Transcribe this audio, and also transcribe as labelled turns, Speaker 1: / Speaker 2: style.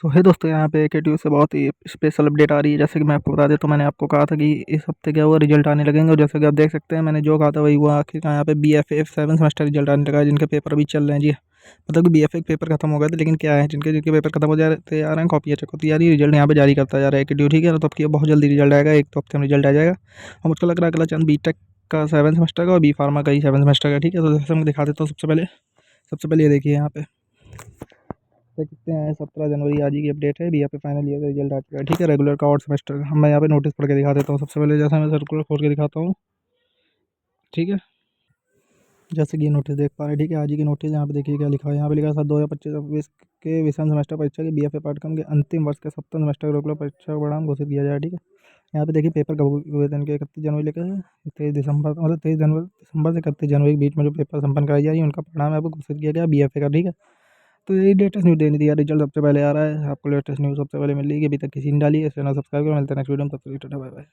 Speaker 1: सो है दोस्तों, यहाँ पे केटीयू से बहुत ही स्पेशल अपडेट आ रही है। जैसे कि मैं आपको बता देता हूँ, मैंने आपको कहा था कि इस हफ्ते क्या हुआ, रिजल्ट आने लगेंगे। और जैसे कि आप देख सकते हैं, मैंने जो कहा था वही हुआ। आखिरकार यहाँ पे BFA 7 सेमेस्टर रिजल्ट आने लगा है, जिनके पेपर अभी चल रहे हैं जी। मतलब कि BFA के पेपर खत्म हो गए थे, लेकिन क्या है, जिनके जिनके पेपर खत्म हो जा रहे आ रहे हैं, कॉपी चेक होती जा रही है, रिजल्ट यहाँ पे जारी करता जा रहा है केटीयू। ठीक है ना, तो अब की बहुत जल्दी रिजल्ट आएगा, 1 2 हफ्ते में रिजल्ट आ जाएगा। और मुझको लग रहा है अगला चंद B.Tech का 7 सेमेस्टर का और B Pharma का ही 7 सेमेस्टर का। ठीक है, तो जैसे मैं दिखा देता हूँ। सबसे पहले ये देखिए यहाँ पे देख सकते हैं, 17 जनवरी आज ही की अपडेट है। BFA फाइनल ईयर का रिजल्ट आ चुका है। ठीक है, रेगुलर का और सेमेस्टर का। मैं यहाँ पे नोटिस पढ़ के दिखा देता हूँ। सबसे पहले जैसा मैं सर्कुलर खोल के दिखाता हूँ। ठीक है, जैसे कि ये नोटिस देख पा रहे हैं। ठीक है, आज ही की नोटिस। यहाँ पे देखिए क्या लिखा है। यहाँ पे लिखा है, 2025 के विषम सेमेस्टर परीक्षा के BFA पाठ्यक्रम के अंतिम वर्ष के 7 सेमेस्टर रेगुलर परीक्षा का परिणाम घोषित किया जाए। ठीक है, यहाँ पे देखिए पेपर कब हुए थे इनके, 31 जनवरी लेकर 23 दिसंबर, मतलब 23 दिसंबर से 31 जनवरी के बीच में जो पेपर संपन्न कराई जाएगी, उनका परिणाम है वो घोषित किया गया BFA का। ठीक है, तो यही लेटेस्ट न्यूज़ देनी थी यार। रिजल्ट सबसे पहले आ रहा है, आपको लेटेस्ट न्यूज़ सबसे पहले मिल रही है। अभी तक किसी ने डाली है, चैनल सब्सक्राइब करो। मिलते हैं नेक्स्ट वीडियो में, तब तक के लिए टाटा बाय बाय।